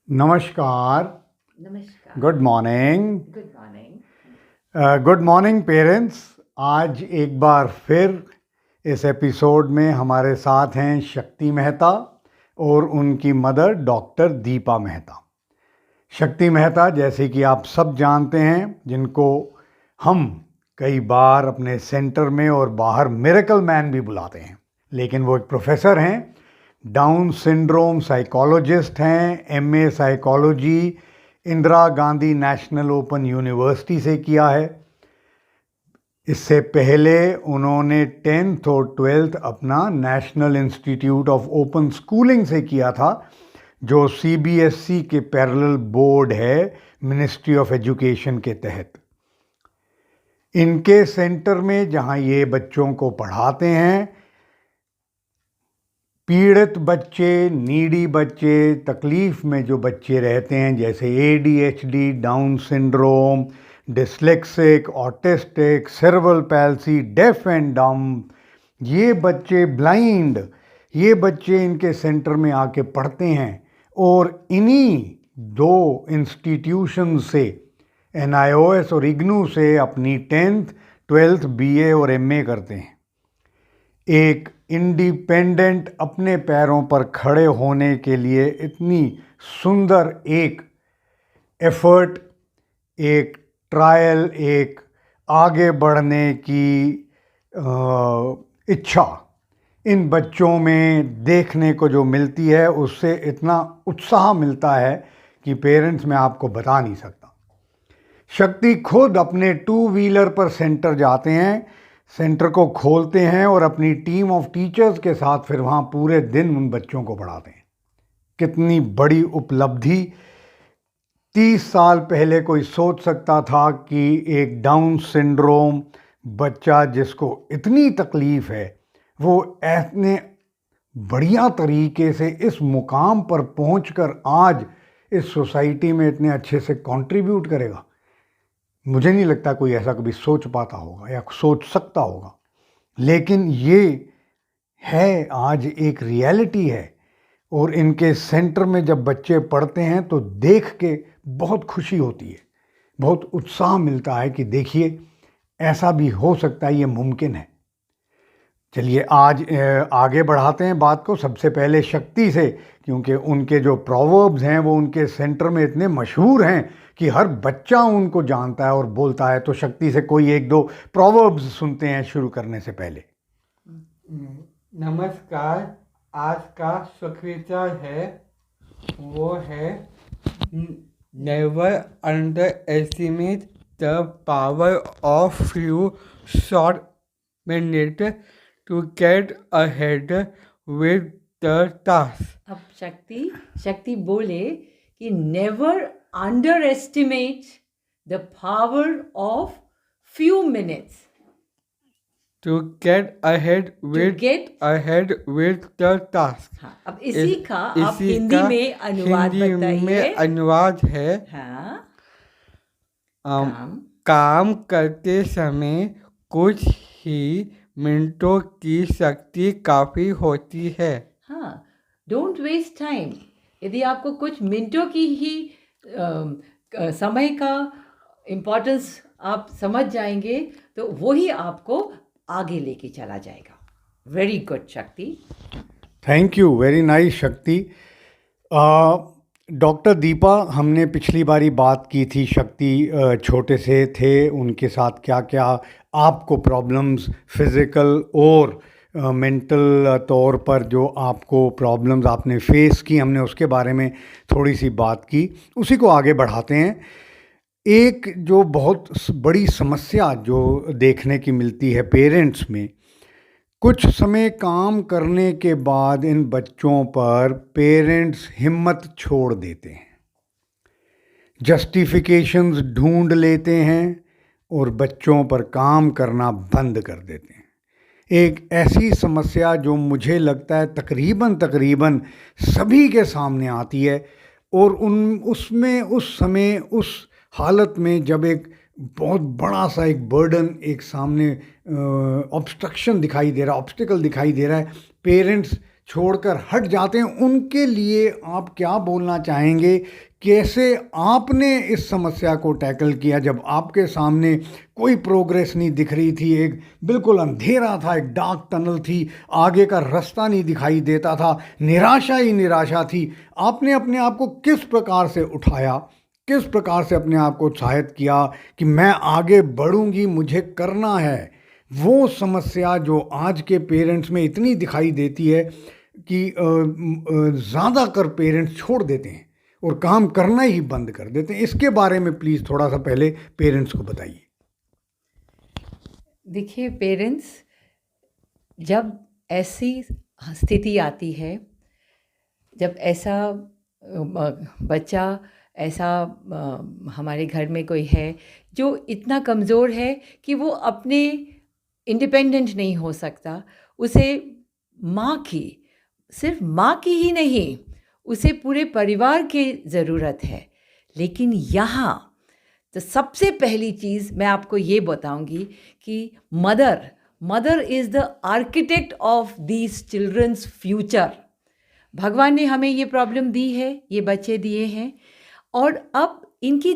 नमस्कार. नमस्कार. Good morning. Good morning. Good morning parents. आज एक बार फिर इस एपिसोड में हमारे साथ हैं शक्ति मेहता और उनकी मदर डॉक्टर दीपा मेहता. शक्ति मेहता, जैसे कि आप सब जानते हैं, जिनको हम कई बार अपने सेंटर में और बाहर मिरेकल मैन भी बुलाते हैं, लेकिन वो एक प्रोफेसर हैं, डाउन सिंड्रोम साइकोलॉजिस्ट हैं, MA psychology Indira Gandhi national open university से किया है. इससे पहले उन्होंने 10th और 12th अपना national institute of open schooling से किया था, जो सीबीएसई के पैरेलल बोर्ड है मिनिस्ट्री ऑफ एजुकेशन के तहत. इनके सेंटर में जहां ये बच्चों को पढ़ाते हैं, पीड़ित बच्चे, नीडी बच्चे, तकलीफ़ में जो बच्चे रहते हैं, जैसे ADHD, down syndrome, dyslexic, autistic, cerebral palsy, deaf and डम, ये बच्चे ब्लाइंड, ये बच्चे इनके सेंटर में आके पढ़ते हैं और इन्हीं दो इंस्टीट्यूशन से, एनआईओएस और इग्नू से, अपनी 10th 12th बीए और एमए करते हैं. एक इंडिपेंडेंट, अपने पैरों पर खड़े होने के लिए इतनी सुंदर एक एफर्ट, एक ट्रायल, एक आगे बढ़ने की इच्छा इन बच्चों में देखने को जो मिलती है, उससे इतना उत्साह मिलता है कि पेरेंट्स, मैं आपको बता नहीं सकता. शक्ति खुद अपने 2 व्हीलर पर सेंटर जाते हैं, सेंटर को खोलते हैं और अपनी टीम ऑफ टीचर्स के साथ फिर वहाँ पूरे दिन उन बच्चों को पढ़ाते हैं. कितनी बड़ी उपलब्धि. 30 साल पहले कोई सोच सकता था कि एक डाउन सिंड्रोम बच्चा, जिसको इतनी तकलीफ़ है, वो इतने बढ़िया तरीके से इस मुकाम पर पहुंचकर आज इस सोसाइटी में इतने अच्छे से कंट्रीब्यूट करेगा. मुझे नहीं लगता कोई ऐसा कभी सोच पाता होगा या सोच सकता होगा, लेकिन ये है, आज एक रियलिटी है. और इनके सेंटर में जब बच्चे पढ़ते हैं तो देख के बहुत खुशी होती है, बहुत उत्साह मिलता है कि देखिए, ऐसा भी हो सकता है, ये मुमकिन है. चलिए आज आगे बढ़ाते हैं बात को. सबसे पहले शक्ति से, क्योंकि उनके जो प्रोवर्ब्स हैं वो उनके सेंटर में इतने मशहूर हैं कि हर बच्चा उनको जानता है और बोलता है. तो शक्ति से कोई एक दो प्रोवर्ब्स सुनते हैं शुरू करने से पहले. नमस्कार. आज का शुक्रिया है, वो है never underestimate the power of few short minute to get ahead with the task. अब शक्ति बोले कि never underestimate the power of few minutes to get ahead to with get. The task. हाँ, अब इसी का आप इसी हिंदी का में अनुवाद हिंदी बताइए. में अनुवाद है, हाँ, काम करते समय कुछ ही मिनटों की शक्ति काफ़ी होती है. हाँ, डोंट वेस्ट टाइम. यदि आपको कुछ मिनटों की ही समय का इम्पोर्टेंस आप समझ जाएंगे, तो वही आपको आगे लेके चला जाएगा. वेरी गुड शक्ति. थैंक यू, वेरी नाइस शक्ति. डॉक्टर दीपा, हमने पिछली बारी बात की थी, शक्ति छोटे से थे, उनके साथ क्या क्या आपको प्रॉब्लम्स, फिज़िकल और मेंटल तौर पर जो आपको प्रॉब्लम्स आपने फेस की, हमने उसके बारे में थोड़ी सी बात की. उसी को आगे बढ़ाते हैं. एक जो बहुत बड़ी समस्या जो देखने की मिलती है पेरेंट्स में, कुछ समय काम करने के बाद इन बच्चों पर पेरेंट्स हिम्मत छोड़ देते हैं, जस्टिफिकेशंस ढूंढ लेते हैं और बच्चों पर काम करना बंद कर देते हैं. एक ऐसी समस्या जो मुझे लगता है तकरीबन सभी के सामने आती है, और उसमें उस समय, उस हालत में, जब एक बहुत बड़ा सा एक बर्डन, एक सामने ऑब्स्ट्रक्शन दिखाई दे रहा है, ऑब्स्टिकल दिखाई दे रहा है, पेरेंट्स छोड़कर हट जाते हैं, उनके लिए आप क्या बोलना चाहेंगे? कैसे आपने इस समस्या को टैकल किया जब आपके सामने कोई प्रोग्रेस नहीं दिख रही थी, एक बिल्कुल अंधेरा था, एक डार्क टनल थी, आगे का रास्ता नहीं दिखाई देता था, निराशा ही निराशा थी? आपने अपने आप को किस प्रकार से उठाया, किस प्रकार से अपने आप को उत्साहित किया कि मैं आगे बढ़ूंगी, मुझे करना है? वो समस्या जो आज के पेरेंट्स में इतनी दिखाई देती है कि ज़्यादातर पेरेंट्स छोड़ देते हैं और काम करना ही बंद कर देते हैं, इसके बारे में प्लीज़ थोड़ा सा पहले पेरेंट्स को बताइए। देखिए पेरेंट्स, जब ऐसी स्थिति आती है, जब ऐसा बच्चा ऐसा हमारे घर में कोई है जो इतना कमज़ोर है कि वो अपने इंडिपेंडेंट नहीं हो सकता, उसे माँ की, सिर्फ माँ की ही नहीं, उसे पूरे परिवार की ज़रूरत है। लेकिन यहाँ तो सबसे पहली चीज़ मैं आपको ये बताऊंगी कि mother is the architect of these children's future. भगवान ने हमें ये प्रॉब्लम दी है, ये बच्चे दिए हैं, और अब इनकी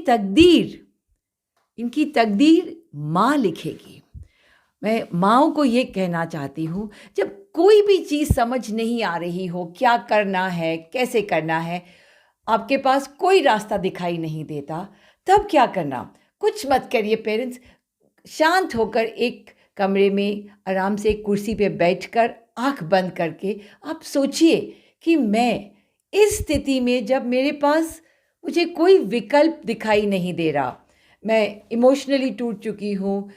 तकदीर माँ लिखेगी। मैं माँओं को ये कहना चाहती हूँ, जब कोई भी चीज़ समझ नहीं आ रही हो, क्या करना है, कैसे करना है, आपके पास कोई रास्ता दिखाई नहीं देता, तब क्या करना? कुछ मत करिए पेरेंट्स, शांत होकर एक कमरे में आराम से एक कुर्सी पे बैठकर आँख बंद करके आप सोचिए कि मैं इस स्थिति में, जब मेरे पास मुझे कोई विकल्प दिखाई नहीं दे रहा, मैं इमोशनली टूट चुकी हूँ,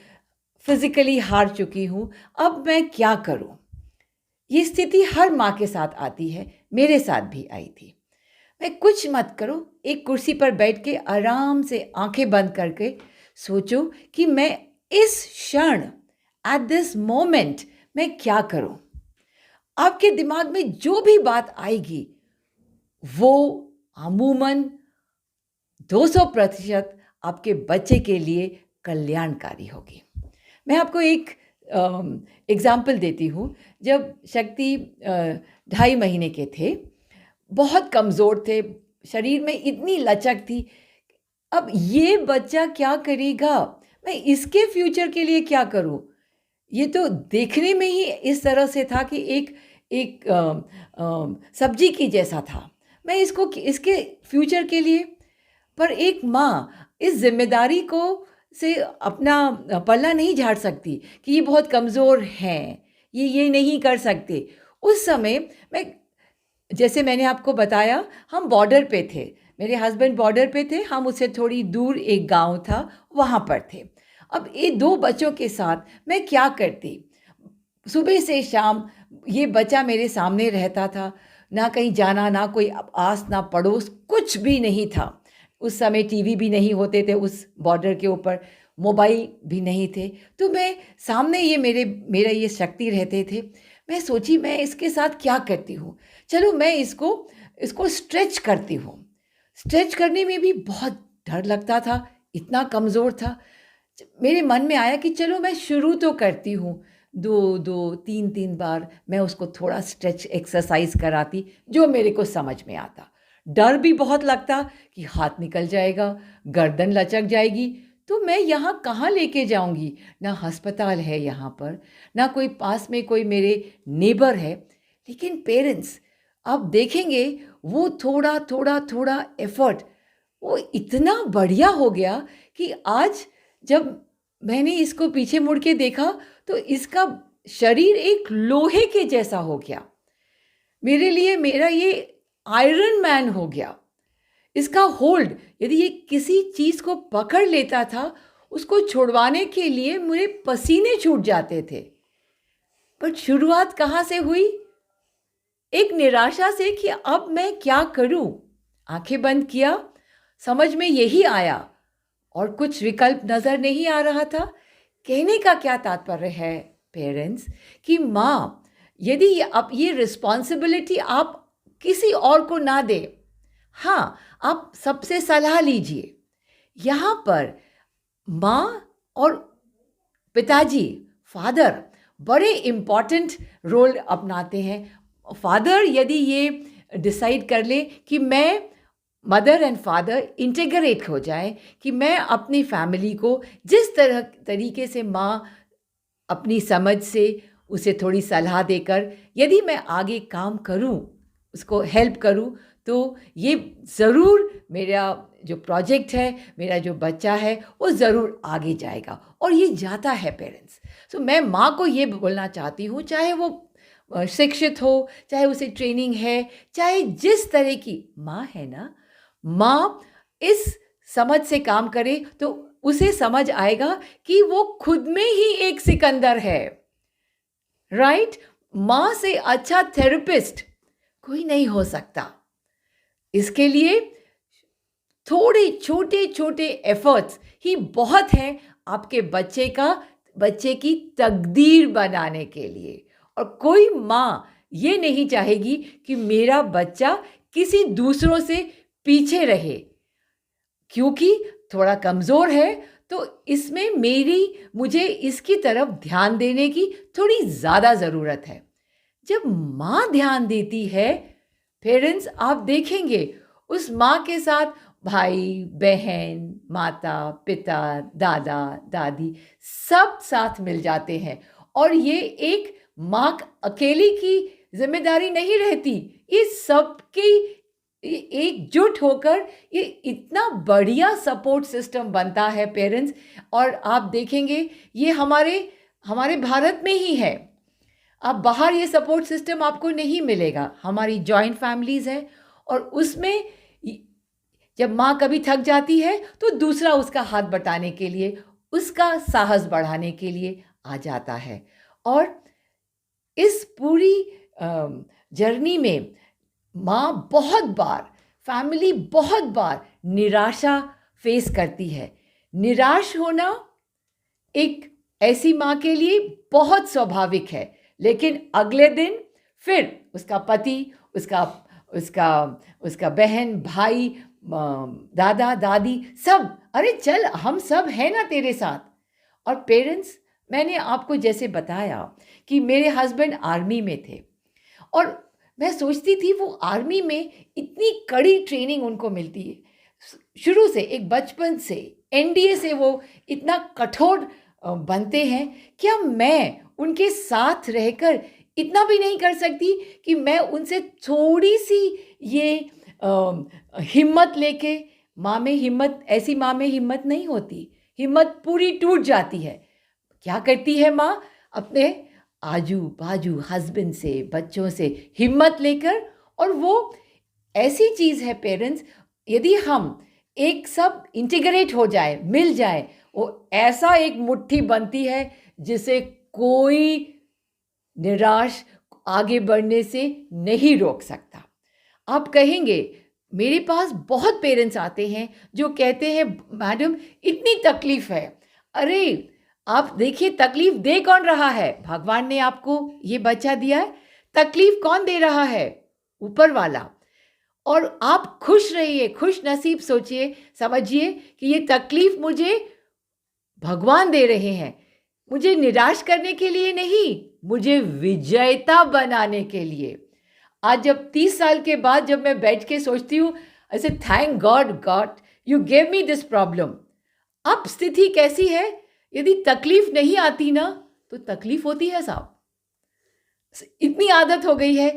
फिज़िकली हार चुकी हूँ, अब मैं क्या करूँ? ये स्थिति हर माँ के साथ आती है, मेरे साथ भी आई थी। मैं कुछ मत करो, एक कुर्सी पर बैठ के आराम से आंखें बंद करके सोचो कि मैं इस क्षण, एट दिस मोमेंट, मैं क्या करूँ? आपके दिमाग में जो भी बात आएगी वो अमूमन 200% आपके बच्चे के लिए कल्याणकारी होगी। मैं आपको एक एग्ज़ाम्पल देती हूँ। जब शक्ति 2.5 महीने के थे, बहुत कमज़ोर थे, शरीर में इतनी लचक थी, अब ये बच्चा क्या करेगा, मैं इसके फ्यूचर के लिए क्या करूँ? ये तो देखने में ही इस तरह से था कि एक सब्जी की जैसा था। मैं इसको इसके फ्यूचर के लिए, पर एक माँ इस जिम्मेदारी को से अपना पल्ला नहीं झाड़ सकती कि ये बहुत कमज़ोर हैं, ये नहीं कर सकते। उस समय मैं, जैसे मैंने आपको बताया, हम बॉर्डर पे थे, मेरे हस्बैंड बॉर्डर पे थे, हम उससे थोड़ी दूर एक गांव था, वहाँ पर थे। अब ये 2 बच्चों के साथ मैं क्या करती? सुबह से शाम ये बच्चा मेरे सामने रहता था, ना कहीं जाना, ना कोई आस ना पड़ोस, कुछ भी नहीं था। उस समय टीवी भी नहीं होते थे, उस बॉर्डर के ऊपर मोबाइल भी नहीं थे, तो मैं सामने ये मेरा ये शक्ति रहते थे। मैं सोची मैं इसके साथ क्या करती हूँ, चलो मैं इसको स्ट्रेच करती हूँ। स्ट्रेच करने में भी बहुत डर लगता था, इतना कमज़ोर था। मेरे मन में आया कि चलो मैं शुरू तो करती हूँ, 2-2, 3-3 बार मैं उसको थोड़ा स्ट्रेच एक्सरसाइज कराती, जो मेरे को समझ में आता। डर भी बहुत लगता कि हाथ निकल जाएगा, गर्दन लचक जाएगी, तो मैं यहाँ कहाँ लेके जाऊँगी? ना अस्पताल है यहाँ पर, ना कोई पास में कोई मेरे नेबर है। लेकिन पेरेंट्स, आप देखेंगे वो थोड़ा एफर्ट वो इतना बढ़िया हो गया कि आज जब मैंने इसको पीछे मुड़ के देखा तो इसका शरीर एक लोहे के जैसा हो गया। मेरे लिए मेरा ये आयरन मैन हो गया। इसका होल्ड, यदि ये किसी चीज़ को पकड़ लेता था, उसको छुड़वाने के लिए मेरे पसीने छूट जाते थे। पर शुरुआत कहाँ से हुई? एक निराशा से कि अब मैं क्या करूं? आंखें बंद किया, समझ में यही आया और कुछ विकल्प नज़र नहीं आ रहा था। कहने का क्या तात्पर्य है पेरेंट्स, कि माँ, यदि अब ये रिस्पॉन्सिबिलिटी आप किसी और को ना दे, हाँ, आप सबसे सलाह लीजिए। यहाँ पर माँ और पिताजी, फादर, बड़े इम्पॉर्टेंट रोल अपनाते हैं। फादर यदि ये डिसाइड कर ले कि मैं मदर एंड फादर इंटीग्रेट हो जाए, कि मैं अपनी फैमिली को जिस तरीके से माँ अपनी समझ से उसे थोड़ी सलाह देकर यदि मैं आगे काम करूं, उसको हेल्प करूं, तो ये ज़रूर मेरा जो प्रोजेक्ट है, मेरा जो बच्चा है, वो ज़रूर आगे जाएगा और ये जाता है पेरेंट्स। सो मैं माँ को ये बोलना चाहती हूँ, चाहे वो शिक्षित हो, चाहे उसे ट्रेनिंग है, चाहे जिस तरह की माँ है ना, माँ इस समझ से काम करे तो उसे समझ आएगा कि वो खुद में ही एक सिकंदर है, राइट? माँ से अच्छा थेरेपिस्ट कोई नहीं हो सकता। इसके लिए थोड़े छोटे छोटे एफर्ट्स ही बहुत हैं आपके बच्चे की तकदीर बनाने के लिए। और कोई माँ ये नहीं चाहेगी कि मेरा बच्चा किसी दूसरों से पीछे रहे, क्योंकि थोड़ा कमज़ोर है तो इसमें मुझे इसकी तरफ ध्यान देने की थोड़ी ज़्यादा ज़रूरत है। जब माँ ध्यान देती है, पेरेंट्स आप देखेंगे उस माँ के साथ भाई बहन, माता पिता, दादा दादी सब साथ मिल जाते हैं और ये एक माँ अकेली की जिम्मेदारी नहीं रहती, ये सबकी एकजुट होकर ये इतना बढ़िया सपोर्ट सिस्टम बनता है पेरेंट्स। और आप देखेंगे ये हमारे भारत में ही है, आप बाहर ये सपोर्ट सिस्टम आपको नहीं मिलेगा। हमारी जॉइंट फैमिलीज़ हैं और उसमें जब माँ कभी थक जाती है तो दूसरा उसका हाथ बटाने के लिए, उसका साहस बढ़ाने के लिए आ जाता है। और इस पूरी जर्नी में माँ बहुत बार, फैमिली बहुत बार निराशा फेस करती है। निराश होना एक ऐसी माँ के लिए बहुत स्वाभाविक है, लेकिन अगले दिन फिर उसका पति, उसका बहन, भाई, दादा दादी सब, अरे चल हम सब हैं ना तेरे साथ। और पेरेंट्स, मैंने आपको जैसे बताया कि मेरे हस्बैंड आर्मी में थे और मैं सोचती थी वो आर्मी में इतनी कड़ी ट्रेनिंग उनको मिलती है, शुरू से एक बचपन से एनडीए से वो इतना कठोर बनते हैं। क्या मैं उनके साथ रहकर इतना भी नहीं कर सकती कि मैं उनसे थोड़ी सी ये हिम्मत लेके, माँ में हिम्मत, ऐसी माँ में हिम्मत नहीं होती, हिम्मत पूरी टूट जाती है। क्या करती है माँ? अपने आजू बाजू हस्बैंड से, बच्चों से हिम्मत लेकर, और वो ऐसी चीज़ है पेरेंट्स, यदि हम एक सब इंटीग्रेट हो जाए, मिल जाए, वो ऐसा एक मुट्ठी बनती है जिसे कोई निराश आगे बढ़ने से नहीं रोक सकता। आप कहेंगे मेरे पास बहुत पेरेंट्स आते हैं जो कहते हैं मैडम इतनी तकलीफ़ है। अरे आप देखिए, तकलीफ दे कौन रहा है? भगवान ने आपको ये बच्चा दिया है, तकलीफ कौन दे रहा है? ऊपर वाला। और आप खुश रहिए, खुश नसीब सोचिए, समझिए कि ये तकलीफ मुझे भगवान दे रहे हैं, मुझे निराश करने के लिए नहीं, मुझे विजेता बनाने के लिए। आज जब 30 साल के बाद जब मैं बैठ के सोचती हूँ, ऐसे thank God you gave me this problem. अब स्थिति कैसी है? यदि तकलीफ नहीं आती ना तो तकलीफ होती है साहब, इतनी आदत हो गई है।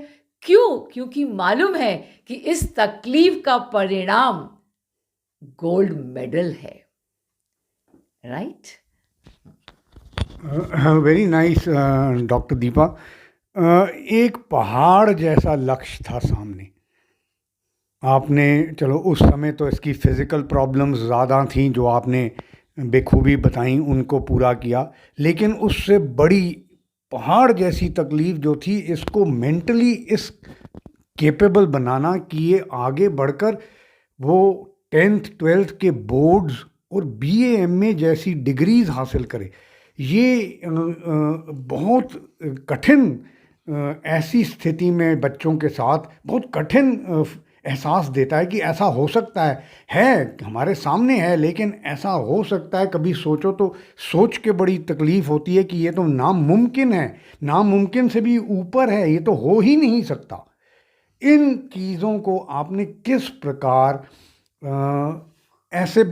क्यों? क्योंकि मालूम है कि इस तकलीफ का परिणाम गोल्ड मेडल है, right? Very nice doctor Deepa. एक पहाड़ जैसा लक्ष्य था सामने, आपने, चलो उस समय तो इसकी फिज़िकल प्रॉब्लम्स ज़्यादा थीं जो आपने बेखूबी बताई, उनको पूरा किया, लेकिन उससे बड़ी पहाड़ जैसी तकलीफ़ जो थी, इसको मेंटली इस केपेबल बनाना कि ये आगे बढ़कर वो 10th 12th के बोर्ड्स और BA MA जैसी डिग्रीज़ हासिल करे, ये बहुत कठिन, ऐसी स्थिति में बच्चों के साथ बहुत कठिन एहसास देता है कि ऐसा हो सकता है हमारे सामने है, लेकिन ऐसा हो सकता है। कभी सोचो तो सोच के बड़ी तकलीफ़ होती है कि ये तो नामुमकिन है, नामुमकिन से भी ऊपर है, ये तो हो ही नहीं सकता। इन चीज़ों को आपने किस प्रकार ऐसे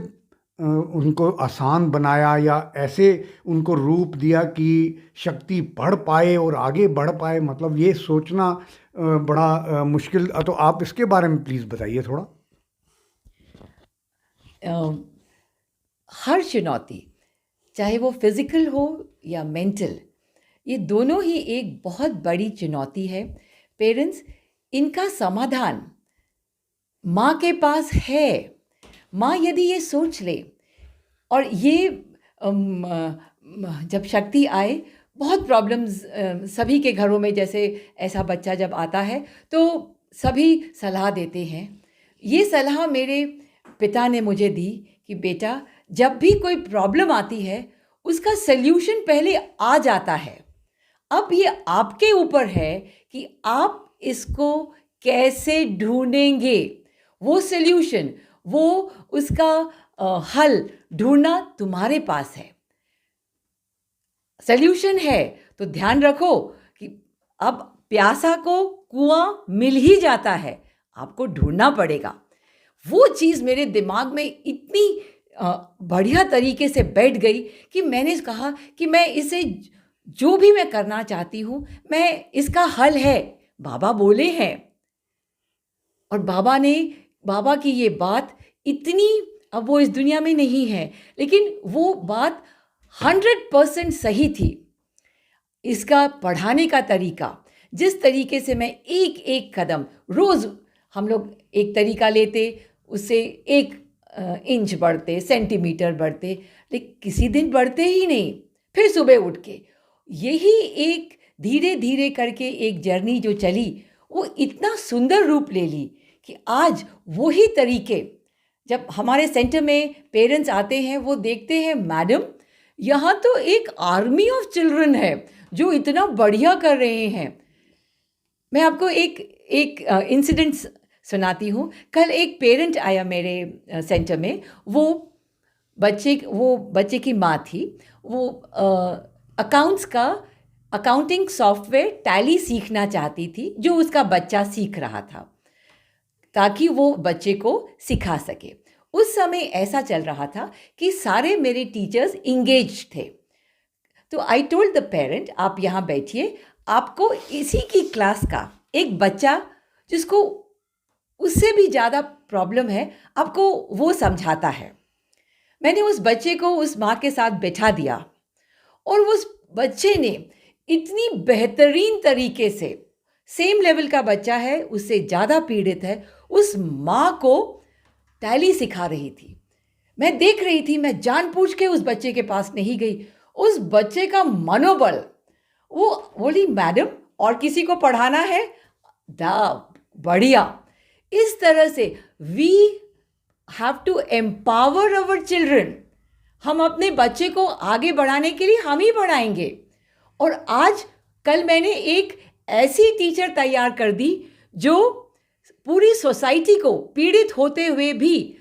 उनको आसान बनाया या ऐसे उनको रूप दिया कि शक्ति बढ़ पाए और आगे बढ़ पाए? मतलब ये सोचना बड़ा मुश्किल। तो आप इसके बारे में प्लीज़ बताइए थोड़ा। हर चुनौती, चाहे वो फिज़िकल हो या मेंटल, ये दोनों ही एक बहुत बड़ी चुनौती है। पेरेंट्स, इनका समाधान माँ के पास है। माँ यदि ये सोच ले और ये जब शक्ति आए, बहुत प्रॉब्लम्स सभी के घरों में, जैसे ऐसा बच्चा जब आता है तो सभी सलाह देते हैं। ये सलाह मेरे पिता ने मुझे दी कि बेटा, जब भी कोई प्रॉब्लम आती है उसका सल्यूशन पहले आ जाता है। अब ये आपके ऊपर है कि आप इसको कैसे ढूंढेंगे। वो सल्यूशन, वो उसका हल ढूंढना तुम्हारे पास है। सल्यूशन है तो ध्यान रखो कि अब प्यासा को कुआं मिल ही जाता है, आपको ढूंढना पड़ेगा। वो चीज़ मेरे दिमाग में इतनी बढ़िया तरीके से बैठ गई कि मैंने कहा कि मैं इसे, जो भी मैं करना चाहती हूँ, मैं इसका हल है, बाबा बोले हैं। और बाबा की ये बात इतनी, अब वो इस दुनिया में नहीं है, लेकिन वो बात 100% सही थी। इसका पढ़ाने का तरीका, जिस तरीके से मैं एक एक कदम, रोज़ हम लोग एक तरीका लेते, उससे 1 इंच बढ़ते, सेंटीमीटर बढ़ते, लेकिन किसी दिन बढ़ते ही नहीं। फिर सुबह उठ के यही एक धीरे धीरे करके एक जर्नी जो चली, वो इतना सुंदर रूप ले ली कि आज वही तरीके, जब हमारे सेंटर में पेरेंट्स आते हैं, वो देखते हैं मैडम यहाँ तो एक आर्मी ऑफ चिल्ड्रन है जो इतना बढ़िया कर रहे हैं। मैं आपको एक इंसिडेंट सुनाती हूँ। कल एक पेरेंट आया मेरे सेंटर में। वो बच्चे की माँ थी। वो अकाउंटिंग सॉफ्टवेयर टैली सीखना चाहती थी, जो उसका बच्चा सीख रहा था, ताकि वो बच्चे को सिखा सके। उस समय ऐसा चल रहा था कि सारे मेरे टीचर्स इंगेज थे। तो आई टोल्ड द पेरेंट, आप यहाँ बैठिए, आपको इसी की क्लास का एक बच्चा जिसको उससे भी ज़्यादा प्रॉब्लम है, आपको वो समझाता है। मैंने उस बच्चे को उस माँ के साथ बैठा दिया और उस बच्चे ने इतनी बेहतरीन तरीके से, सेम लेवल का बच्चा है, उससे ज़्यादा पीड़ित है, उस माँ को टैली सिखा रही थी। मैं देख रही थी, मैं जानबूझ के उस बच्चे के पास नहीं गई। उस बच्चे का मनोबल, वो बोली मैडम और किसी को पढ़ाना है, बढ़िया। इस तरह से we have to empower our children. हम अपने बच्चे को आगे बढ़ाने के लिए हम ही बढ़ाएंगे। और आज कल मैंने एक ऐसी टीचर तैयार कर दी जो पूरी सोसाइटी को पीड़ित होते हुए भी,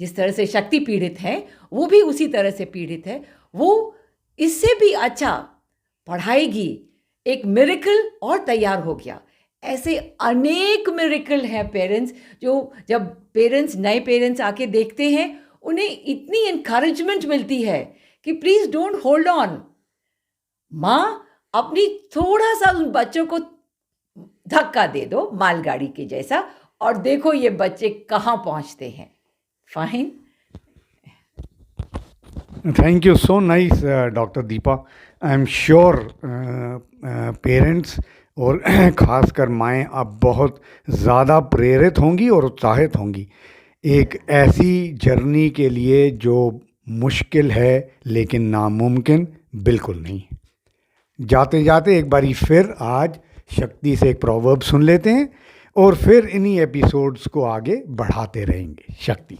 जिस तरह से शक्ति पीड़ित है, वो भी उसी तरह से पीड़ित है, वो इससे भी अच्छा पढ़ाएगी। एक मिरेकल और तैयार हो गया। ऐसे अनेक मिरेकल हैं पेरेंट्स, जो जब पेरेंट्स, नए पेरेंट्स आके देखते हैं, उन्हें इतनी इनकरेजमेंट मिलती है कि प्लीज़ डोंट होल्ड ऑन। माँ, अपनी थोड़ा सा उन बच्चों को धक्का दे दो मालगाड़ी के जैसा, और देखो ये बच्चे कहाँ पहुँचते हैं। Fine. Thank you so nice doctor Deepa. I am sure parents और ख़ासकर माएँ अब बहुत ज़्यादा प्रेरित होंगी और उत्साहित होंगी एक ऐसी जर्नी के लिए जो मुश्किल है लेकिन नामुमकिन बिल्कुल नहीं। जाते जाते एक बारी फिर आज शक्ति से एक प्रोवर्ब सुन लेते हैं और फिर इन्हीं एपिसोड्स को आगे बढ़ाते रहेंगे। शक्ति।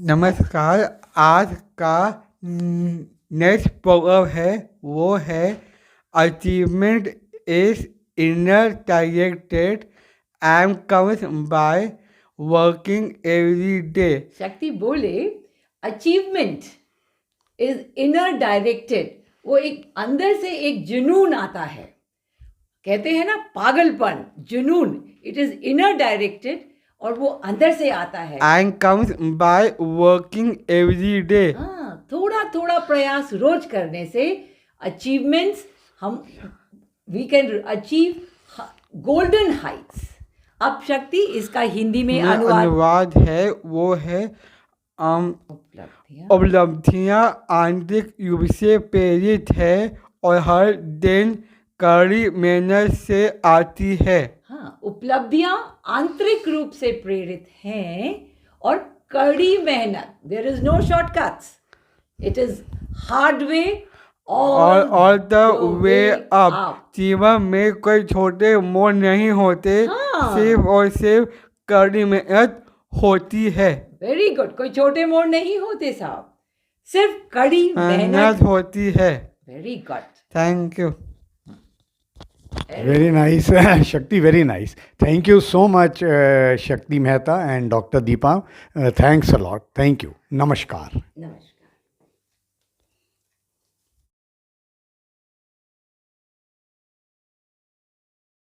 नमस्कार। आज का नेक्स्ट प्रोग्राम है, वो है achievement is inner directed and comes by working every day. शक्ति बोले अचीवमेंट इज इनर डायरेक्टेड, वो एक अंदर से एक जुनून आता है, कहते हैं ना पागलपन, जुनून, इट इज इनर डायरेक्टेड और वो अंदर से आता है। And comes by working every day. हाँ, थोड़ा थोड़ा प्रयास रोज करने से अचीवमेंट्स हम we can achieve golden heights. अब शक्ति इसका हिंदी में अनुवाद है वो है उपलब्धियां उपलब्धियां आंतरिक रूप से प्रेरित है और हर दिन कड़ी मेहनत से आती है। हाँ, उपलब्धियां आंतरिक रूप से प्रेरित हैं और कड़ी मेहनत, there is no shortcuts, it is hard way और द वे अप। जीवन में कोई छोटे मोड़ नहीं होते, हाँ। सिर्फ और सिर्फ कड़ी मेहनत होती है। वेरी गुड, कोई छोटे मोड़ नहीं होते साहब, सिर्फ कड़ी मेहनत मेहनत। होती है। Very good, thank you. Very nice, Shakti, very nice. Thank you so much, Shakti Mehta and Dr. Deepa. Thanks a lot. Thank you. Namaskar. नमस्कार।